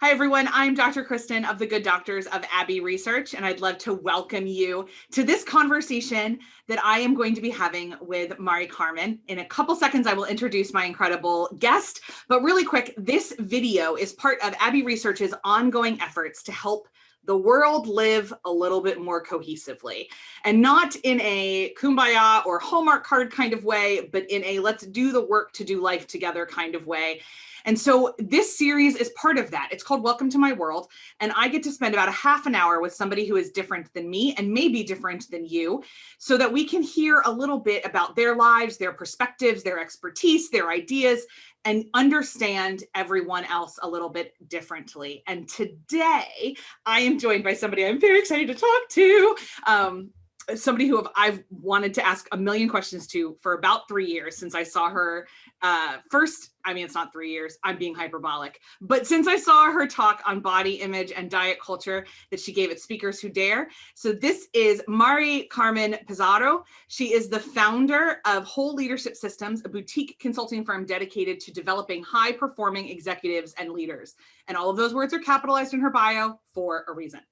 Hi, everyone. I'm Dr. Kristen of the Good Doctors of Abbey Research, and I'd love to welcome you to this conversation that I am going to be having with Carmen. In a couple seconds, I will introduce my incredible guest, but really quick, this video is part of Abbey Research's ongoing efforts to help the world live a little bit more cohesively, and not in a kumbaya or Hallmark card kind of way, but in a let's do the work to do life together kind of way. And so this series is part of that. It's called Welcome to My World. And I get to spend about a half an hour with somebody who is different than me and maybe different than you, so that we can hear a little bit about their lives, their perspectives, their expertise, their ideas, and understand everyone else a little bit differently. And today I am joined by somebody I'm very excited to talk to. Somebody who I've wanted to ask a million questions to for about 3 years since I saw her first. I mean, it's not 3 years, I'm being hyperbolic, but since I saw her talk on body image and diet culture that she gave at Speakers Who Dare. So this is Carmen Pizzaro. She is the founder of Whole Leadership Systems, a boutique consulting firm dedicated to developing high-performing executives and leaders. And all of those words are capitalized in her bio for a reason.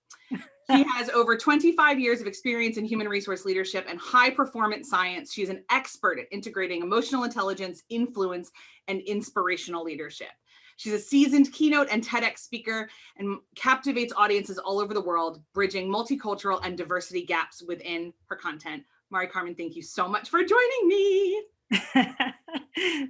She has over 25 years of experience in human resource leadership and high performance science. She's an expert at integrating emotional intelligence, influence, and inspirational leadership. She's a seasoned keynote and TEDx speaker and captivates audiences all over the world, bridging multicultural and diversity gaps within her content. Carmen, thank you so much for joining me.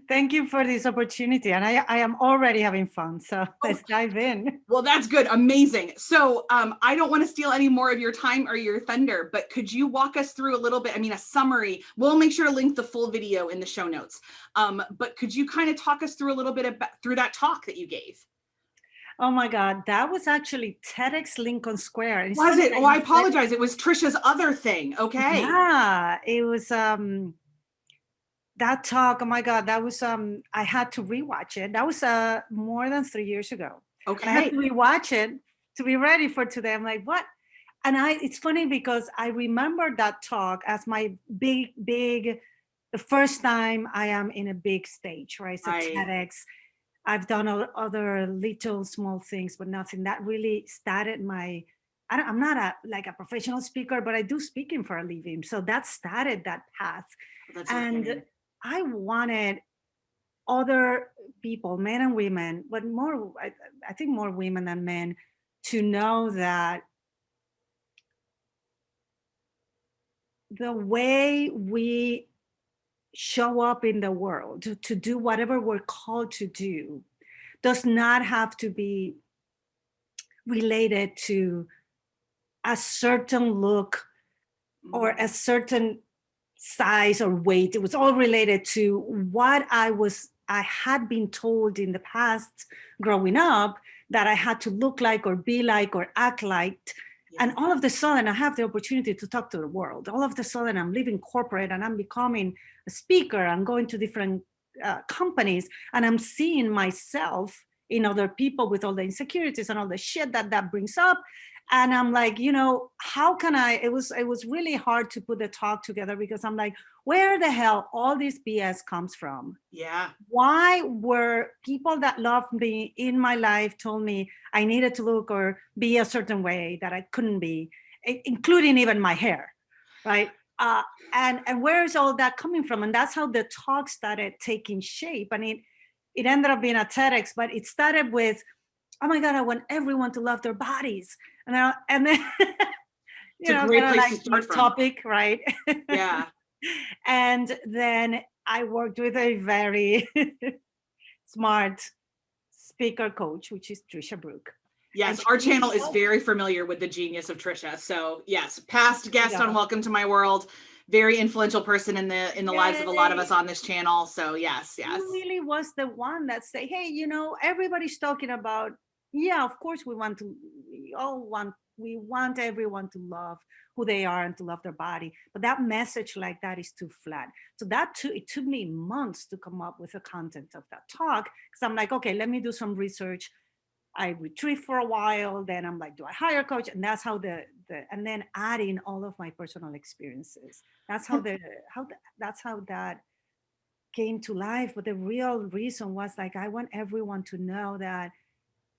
Thank you for this opportunity. And I am already having fun. So let's dive in. Well, that's good. Amazing. So I don't want to steal any more of your time or your thunder, but could you walk us through a little bit? I mean, a summary. We'll make sure to link the full video in the show notes. But could you kind of talk us through a little bit about through that talk that you gave? Oh my God, that was actually TEDx Lincoln Square. Was it? Oh, I apologize. It was Trisha's other thing. Okay. Yeah, it was that talk. Oh my God, that was I had to rewatch it. That was more than 3 years ago. Okay. And I had to rewatch it to be ready for today. I'm like, what? And it's funny because I remember that talk as my big, the first time I am in a big stage, right? So TEDx. I've done other little small things, but nothing that really started my. I'm not like a professional speaker, but I do speaking for a living. So that started that path. That's And okay. I wanted other people, men and women, but more, I think more women than men, to know that the way we show up in the world to do whatever we're called to do does not have to be related to a certain look or a certain size or weight. It was all related to what I had been told in the past growing up that I had to look like or be like or act like. And all of a sudden, I have the opportunity to talk to the world. All of a sudden, I'm leaving corporate and I'm becoming a speaker. I'm going to different companies and I'm seeing myself in other people with all the insecurities and all the shit that brings up. And I'm like, how can I? It was really hard to put the talk together because I'm like, where the hell all this BS comes from? Yeah. Why were people that loved me in my life told me I needed to look or be a certain way that I couldn't be, including even my hair, right? And where is all that coming from? And that's how the talk started taking shape. And it ended up being a TEDx, but it started with, oh my God, I want everyone to love their bodies. And then it's a great place to start from. Topic, right? Yeah. And then I worked with a very smart speaker coach, which is Trisha Brook. Yes, our channel is very familiar with the genius of Trisha. So yes, past guest on Welcome to My World, very influential person in the lives of a lot of us on this channel. So yes. He really was the one that said, hey, everybody's talking about, yeah, of course we want everyone to love who they are and to love their body. But that message like that is too flat. So it took me months to come up with the content of that talk. Because I'm like, okay, let me do some research. I retrieve for a while, then I'm like, do I hire a coach? And that's how and then add in all of my personal experiences. That's how that came to life. But the real reason was like, I want everyone to know that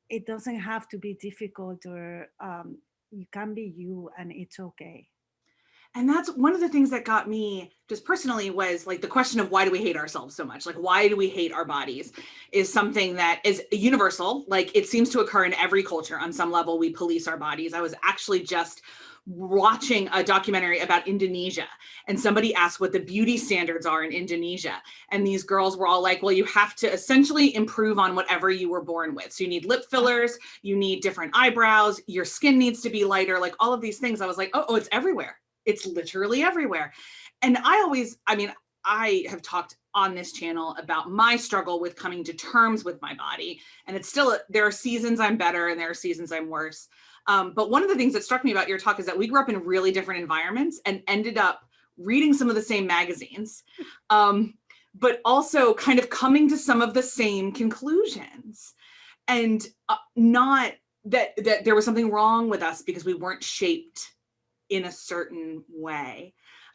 it doesn't have to be difficult, or you can be you and it's okay. And that's one of the things that got me just personally was like the question of why do we hate ourselves so much? Like, why do we hate our bodies is something that is universal. Like, it seems to occur in every culture. On some level, we police our bodies. I was actually just watching a documentary about Indonesia, and somebody asked what the beauty standards are in Indonesia. And these girls were all like, well, you have to essentially improve on whatever you were born with. So you need lip fillers, you need different eyebrows, your skin needs to be lighter, like all of these things. I was like, oh, it's everywhere. It's literally everywhere. And I have talked on this channel about my struggle with coming to terms with my body. And it's still, there are seasons I'm better and there are seasons I'm worse. But one of the things that struck me about your talk is that we grew up in really different environments and ended up reading some of the same magazines, but also kind of coming to some of the same conclusions. And not that there was something wrong with us because we weren't shaped in a certain way.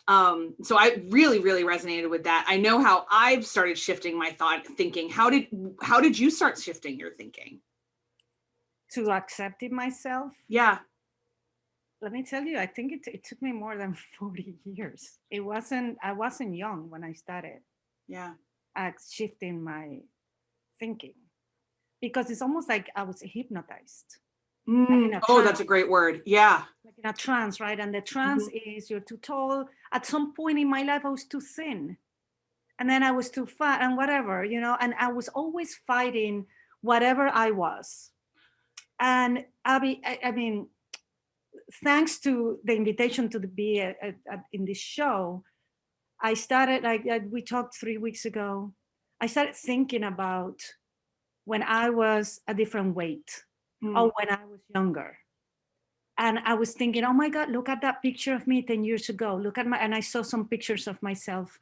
So I really, really resonated with that. I know how I've started shifting my thinking. How did you start shifting your thinking? To accepting myself? Yeah. Let me tell you, I think it took me more than 40 years. I wasn't young when I started. Yeah. Shifting my thinking, because it's almost like I was hypnotized. Oh, that's a great word. Yeah. Like in a trance, right? And the trance is you're too tall. At some point in my life, I was too thin. And then I was too fat and whatever, and I was always fighting whatever I was. And I mean, thanks to the invitation to be in this show, I started, like we talked 3 weeks ago, I started thinking about when I was a different weight or when I was younger. And I was thinking, oh my God, look at that picture of me 10 years ago. And I saw some pictures of myself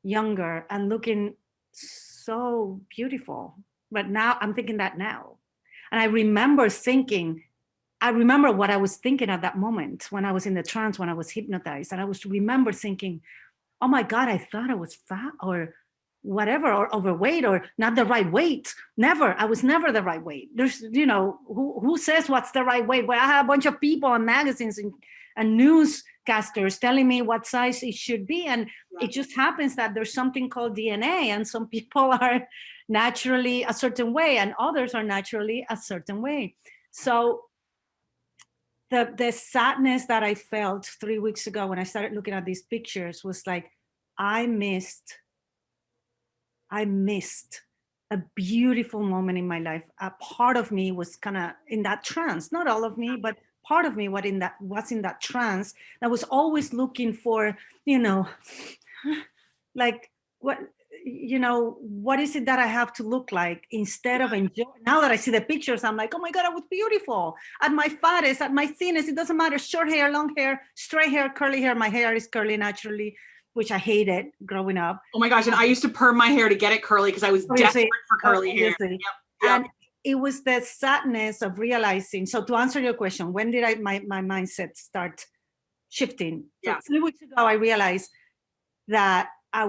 younger and looking so beautiful. But now I'm thinking that now. And I remember what I was thinking at that moment when I was in the trance, when I was hypnotized. And I remember thinking, oh my God, I thought I was fat or whatever, or overweight, or not the right weight. Never. I was never the right weight. There's, who says what's the right weight? Well, I have a bunch of people on magazines and newscasters telling me what size it should be. And it just happens that there's something called DNA, and some people are naturally a certain way and others are naturally a certain way. So the sadness that I felt 3 weeks ago when I started looking at these pictures was like, I missed a beautiful moment in my life. A part of me was kind of in that trance, not all of me, but part of me was in that trance that was always looking for, like what is it that I have to look like, instead of enjoy. Now that I see the pictures, I'm like, oh my God, I was beautiful at my fattest, at my thinnest. It doesn't matter, short hair, long hair, straight hair, curly hair. My hair is curly naturally, which I hated growing up. Oh my gosh. And I used to perm my hair to get it curly because I was desperate for curly hair. Yep. And it was the sadness of realizing. So to answer your question, when did my mindset start shifting? So 3 weeks ago, I realized that I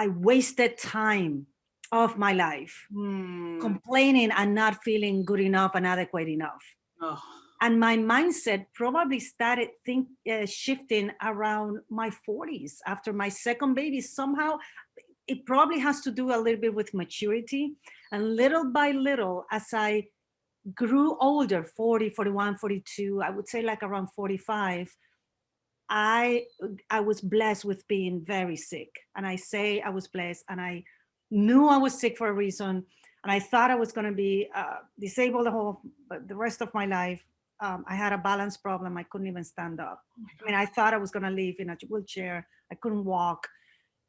wasted time of my life complaining and not feeling good enough and adequate enough. Oh. And my mindset probably started shifting around my 40s after my second baby. Somehow it probably has to do a little bit with maturity. And little by little, as I grew older, 40, 41, 42, I would say like around 45, I was blessed with being very sick. And I say I was blessed, and I knew I was sick for a reason. And I thought I was going to be disabled the rest of my life. I had a balance problem. I couldn't even stand up. I mean, I thought I was going to live in a wheelchair. I couldn't walk,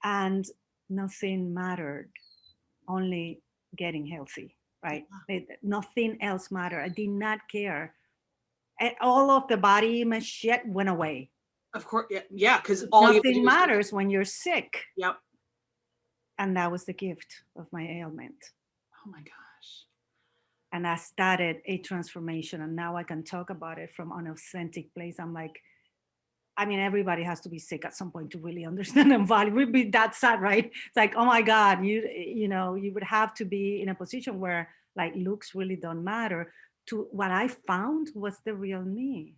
and nothing mattered, only getting healthy, right? Nothing else mattered. I did not care. And all of the body image shit went away. Of course, yeah, because nothing matters when you're sick. Yep. And that was the gift of my ailment. Oh my gosh. And I started a transformation, and now I can talk about it from an authentic place. I'm like, I mean, everybody has to be sick at some point to really understand and value. It would be that sad, right? It's like, oh my God, you would have to be in a position where like looks really don't matter to what I found was the real me.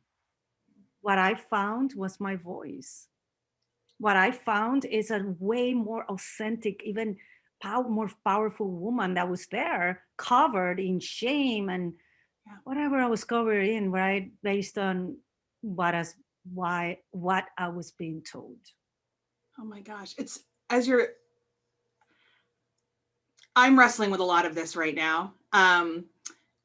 What I found was my voice. What I found is a way more authentic, even more powerful woman that was there, covered in shame and whatever I was covered in, right, based on what I was being told. Oh my gosh. I'm wrestling with a lot of this right now.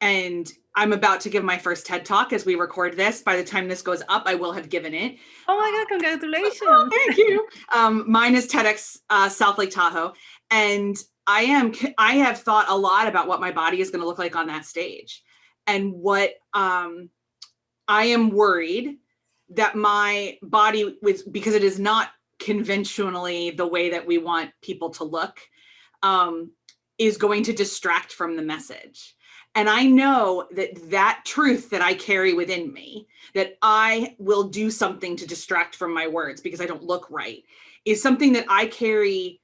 And I'm about to give my first TED Talk as we record this. By the time this goes up, I will have given it. Oh my God, congratulations. Oh, thank you. Mine is TEDx South Lake Tahoe. And I have thought a lot about what my body is going to look like on that stage. And what I am worried that my body, because it is not conventionally the way that we want people to look, is going to distract from the message. And I know that truth that I carry within me, that I will do something to distract from my words because I don't look right, is something that I carry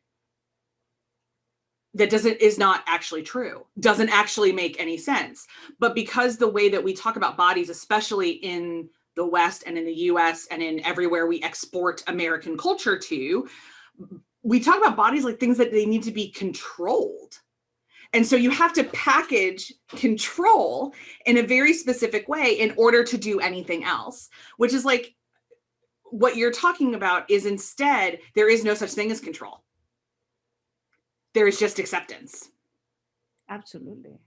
that is not actually true, doesn't actually make any sense. But because the way that we talk about bodies, especially in the West and in the US and in everywhere we export American culture to, we talk about bodies like things that they need to be controlled. And so you have to package control in a very specific way in order to do anything else, which is like what you're talking about is instead, there is no such thing as control. There is just acceptance. Absolutely.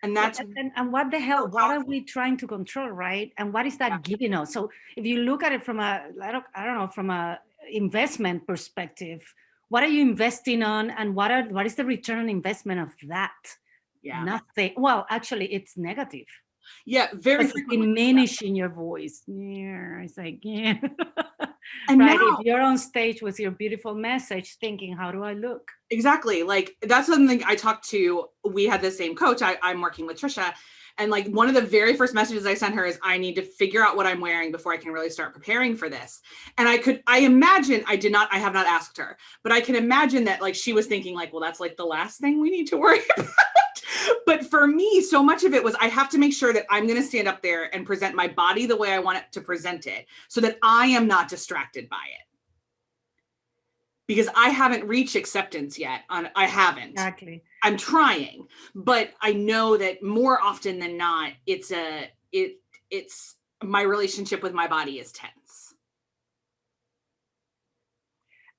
And that's and what the hell, what are we trying to control, right? And what is that giving us? So if you look at it from I don't know, from a investment perspective, what are you investing on, and what is the return on investment of that? Yeah. Nothing. Well, actually, it's negative. Yeah, very diminishing your voice. Yeah, it's like, yeah. And right, now, if you're on stage with your beautiful message, thinking, how do I look? Exactly. Like that's something I talked to. We had the same coach. I'm working with Trisha. And like one of the very first messages I sent her is, I need to figure out what I'm wearing before I can really start preparing for this. And I have not asked her, but I can imagine that like she was thinking like, well, that's like the last thing we need to worry about. But for me, so much of it was, I have to make sure that I'm going to stand up there and present my body the way I want it to present it so that I am not distracted by it. Because I haven't reached acceptance yet. I haven't. Exactly. I'm trying, but I know that more often than not, it's my relationship with my body is tense.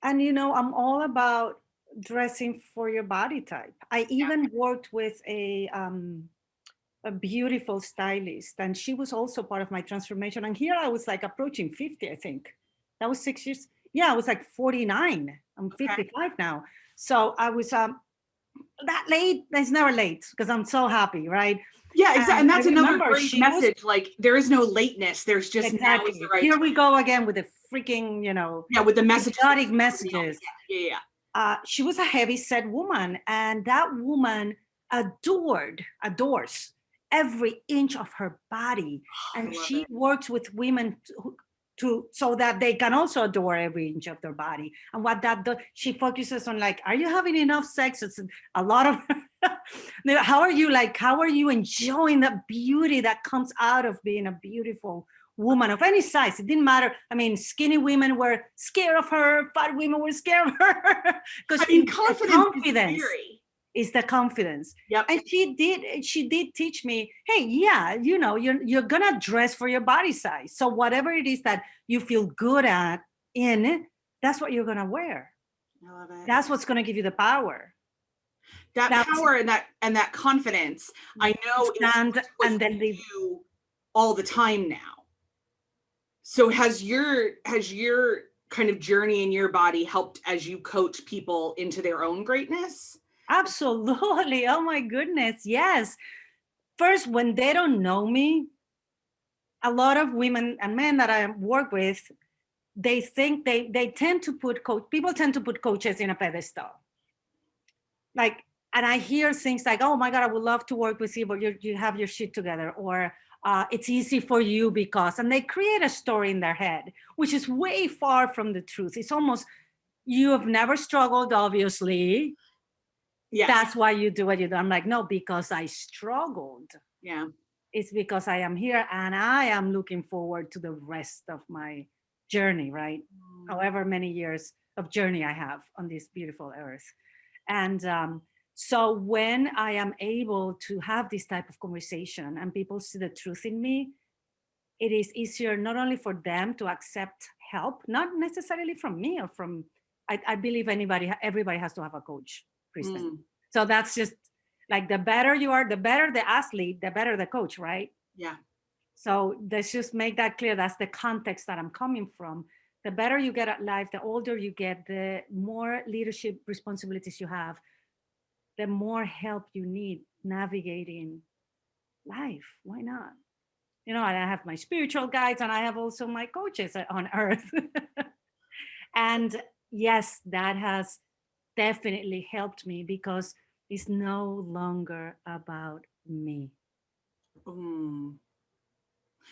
And I'm all about dressing for your body type. I even worked with a beautiful stylist, and she was also part of my transformation. And here I was like approaching 50, I think. That was 6 years. Yeah, I was like 49. I'm 55 now. So I was that late. It's never late because I'm so happy, right? Yeah, exactly. And that's another great message. Like there is no lateness. There's just now is the right Here we go again with the freaking, with the messages. Exotic messages. Yeah. She was a heavy set woman, and that woman adores every inch of her body. And she works with women so that they can also adore every inch of their body. And what that does, she focuses on like, are you having enough sex? It's a lot of, how are you enjoying the beauty that comes out of being a beautiful woman of any size? It didn't matter. I mean, skinny women were scared of her, fat women were scared of her. Because confidence is the confidence. Yep. And she did teach me, hey, yeah, you're gonna dress for your body size. So whatever it is that you feel good at that's what you're gonna wear. I love it. That's what's gonna give you the power. That power and that confidence, I know is then you all the time now. So has your kind of journey in your body helped as you coach people into their own greatness? Absolutely. Oh my goodness. Yes. First, when they don't know me, a lot of women and men that I work with, they think they tend to people tend to put coaches in a pedestal. Like, and I hear things like, oh my God, I would love to work with you, but you have your shit together. Or it's easy for you because, and they create a story in their head, which is way far from the truth. It's almost, you have never struggled, obviously. Yes. That's why you do what you do. I'm like, no, because I struggled. Yeah. It's because I am here and I am looking forward to the rest of my journey, right? However many years of journey I have on this beautiful earth. And so when I am able to have this type of conversation and people see the truth in me, it is easier not only for them to accept help, not necessarily from me or from, I believe everybody has to have a coach, Kristen. Mm. So that's just like the better you are, the better the athlete, the better the coach, right? Yeah. So let's just make that clear. That's the context that I'm coming from. The better you get at life, the older you get, the more leadership responsibilities you have, the more help you need navigating life. Why not? You know, and I have my spiritual guides and I have also my coaches on earth. And yes, that has definitely helped me because it's no longer about me. Mm.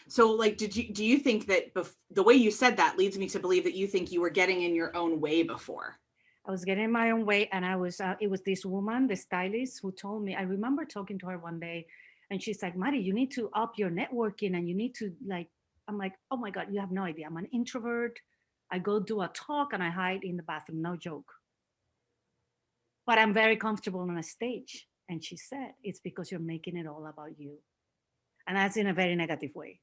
So like, do you think that the way you said that leads me to believe that you think you were getting in your own way before? I was getting my own way, and it was this woman, the stylist, who told me. I remember talking to her one day, and she's like, Mari, you need to up your networking and you need to like, I'm like, oh my God, you have no idea. I'm an introvert. I go do a talk and I hide in the bathroom, no joke. But I'm very comfortable on a stage. And she said, it's because you're making it all about you. And that's in a very negative way.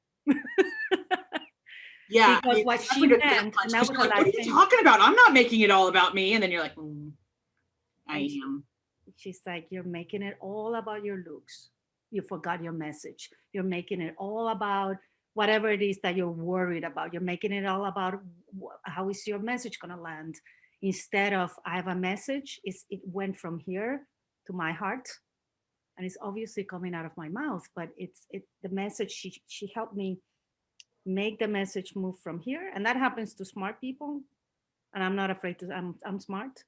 Yeah, Because what that's she like a gut meant, punch, and that 'cause was you're the like, what last are you thing, talking about? I'm not making it all about me. And then you're like, I and am. she's like, you're making it all about your looks. You forgot your message. You're making it all about whatever it is that you're worried about. You're making it all about how is your message going to land. Instead of, I have a message, it went from here to my heart. And it's obviously coming out of my mouth, but the message, she helped me make the message move from here. And that happens to smart people. And I'm not afraid to, I'm smart.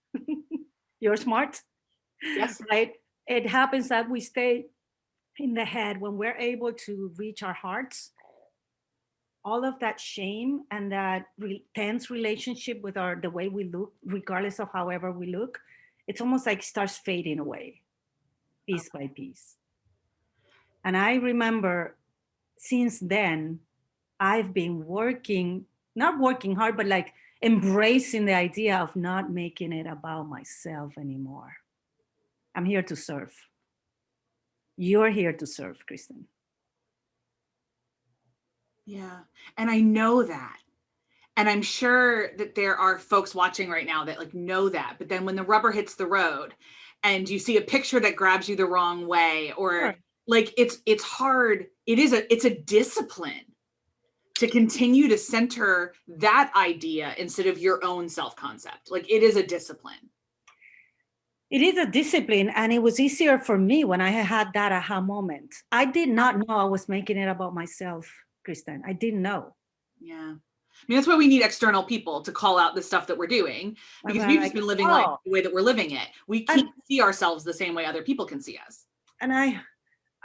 You're smart. Yes. Right? It happens that we stay in the head when we're able to reach our hearts. All of that shame and that tense relationship with the way we look, regardless of however we look, it's almost like starts fading away, piece by piece. And I remember since then, I've been not working hard, but like embracing the idea of not making it about myself anymore. I'm here to serve. You're here to serve, Kristen. Yeah. And I know that. And I'm sure that there are folks watching right now that like know that. But then when the rubber hits the road and you see a picture that grabs you the wrong way, or Sure. like it's hard. It's a discipline to continue to center that idea instead of your own self-concept. Like it is a discipline. It is a discipline, and it was easier for me when I had that aha moment. I did not know I was making it about myself, Kristen. I didn't know. Yeah. I mean, that's why we need external people to call out the stuff that we're doing, because I'm we've like, just been living life oh, the way that we're living it. We can't see ourselves the same way other people can see us. and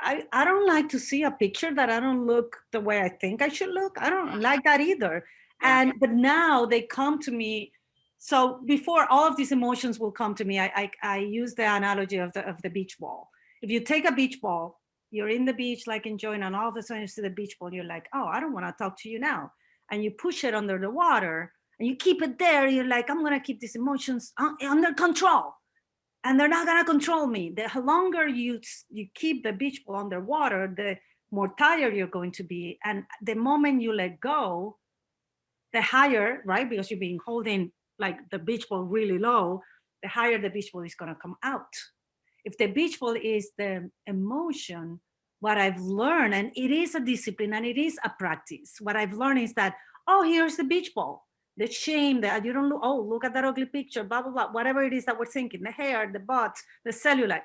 I don't like to see a picture that I don't look the way I think I should look. I don't like that either. Yeah. But now they come to me. So before all of these emotions will come to me, I use the analogy of the beach ball. If you take a beach ball, you're in the beach like enjoying, and all of a sudden you see the beach ball, and you're like, oh, I don't want to talk to you now. And you push it under the water and you keep it there. You're like, I'm gonna keep these emotions under control, and they're not gonna control me. The longer you keep the beach ball underwater, the more tired you're going to be. And the moment you let go, the higher, right? Because you've been holding like the beach ball really low, the higher the beach ball is gonna come out. If the beach ball is the emotion, what I've learned, and it is a discipline and it is a practice, what I've learned is that, oh, here's the beach ball. The shame that you don't look, oh, look at that ugly picture, blah, blah, blah, whatever it is that we're thinking, the hair, the butt, the cellulite.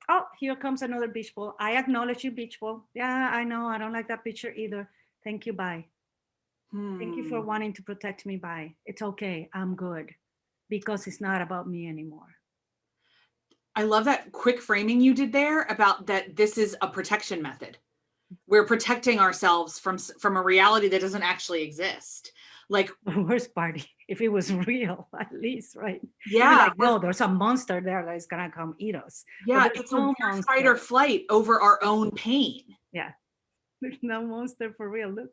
Oh, here comes another beach ball. I acknowledge you, beach ball. Yeah, I know. I don't like that picture either. Thank you. Bye. Thank you for wanting to protect me. Bye. It's okay. I'm good, because it's not about me anymore. I love that quick framing you did there about that this is a protection method. We're protecting ourselves from a reality that doesn't actually exist. Like, The worst part, if it was real, at least, right? You'd be yeah, like, no, there's a monster there that is gonna come eat us. But yeah, there's it's a no weird fight or monster. flight over our own pain. Yeah, there's no monster for real. Look,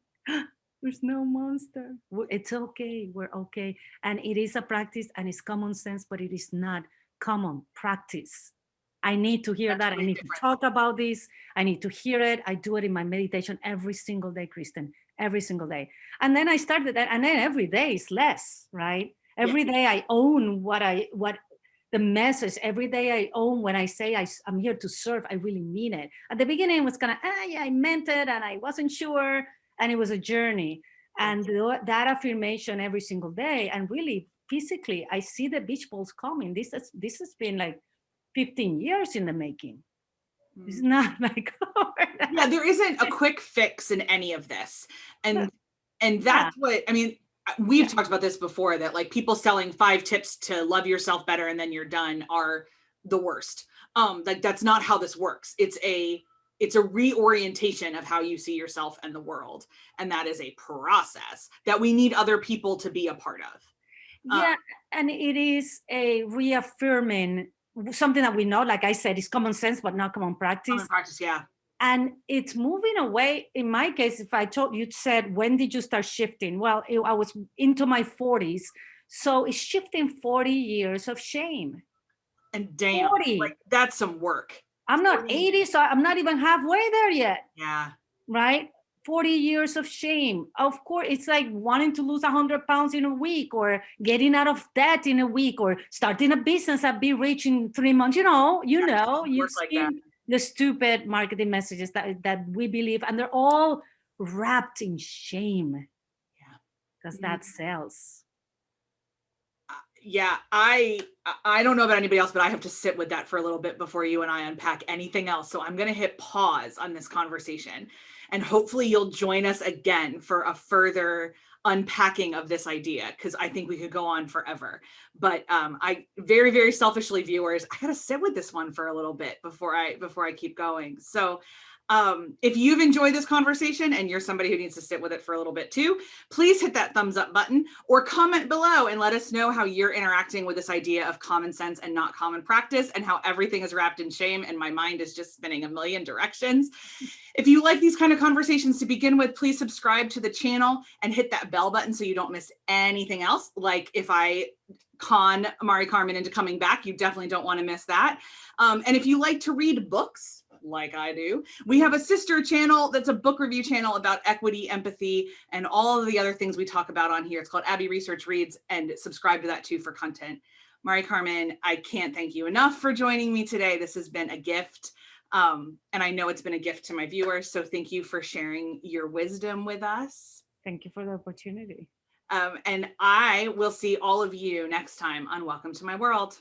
there's no monster. It's okay. We're okay. And it is a practice and it's common sense, but it is not common practice. I need to hear That's that. I really need to different. talk about this. I need to hear it. I do it in my meditation every single day, Kristen, every single day. And then I started that, and then every day is less, right? Yeah. Every day I own what the message. Every day I own when I say I'm here to serve, I really mean it. At the beginning, it was kind of, yeah, I meant it and I wasn't sure. And it was a journey. And that affirmation every single day, and really physically, I see the beach balls coming. This has been like 15 years in the making. It's not like Yeah, there isn't a quick fix in any of this. And that's what, I mean, we've talked about this before, that like people selling 5 tips to love yourself better and then you're done are the worst. Like that's not how this works. It's a reorientation of how you see yourself and the world. And that is a process that we need other people to be a part of. Yeah, and it is a reaffirming something that we know, like I said, is common sense, but not common practice. Common practice, yeah. And it's moving away. In my case, if I told you, said, when did you start shifting? Well, I was into my 40s. So it's shifting 40 years of shame. And damn, 40. like that's some work. I'm not 80, so I'm not even halfway there yet. Yeah. Right? 40 years of shame. Of course, it's like wanting to lose 100 pounds in a week, or getting out of debt in a week, or starting a business and be rich in 3 months. You've seen the stupid marketing messages that we believe, and they're all wrapped in shame. Yeah. Because that sells. Yeah, I don't know about anybody else, but I have to sit with that for a little bit before you and I unpack anything else. So I'm going to hit pause on this conversation, and hopefully you'll join us again for a further unpacking of this idea, because I think we could go on forever. But I very, very selfishly, viewers, I got to sit with this one for a little bit before I keep going. So if you've enjoyed this conversation and you're somebody who needs to sit with it for a little bit too, please hit that thumbs up button or comment below and let us know how you're interacting with this idea of common sense and not common practice, and how everything is wrapped in shame and my mind is just spinning a million directions. If you like these kind of conversations to begin with, please subscribe to the channel and hit that bell button so you don't miss anything else. Like if I con Mari Carmen into coming back, you definitely don't want to miss that. And if you like to read books, like I do, we have a sister channel that's a book review channel about equity, empathy, and all of the other things we talk about on here. It's called Abby Research Reads, and subscribe to that too for content. Mari Carmen, I can't thank you enough for joining me today. This has been a gift. And I know it's been a gift to my viewers. So thank you for sharing your wisdom with us. Thank you for the opportunity. And I will see all of you next time on Welcome to My World.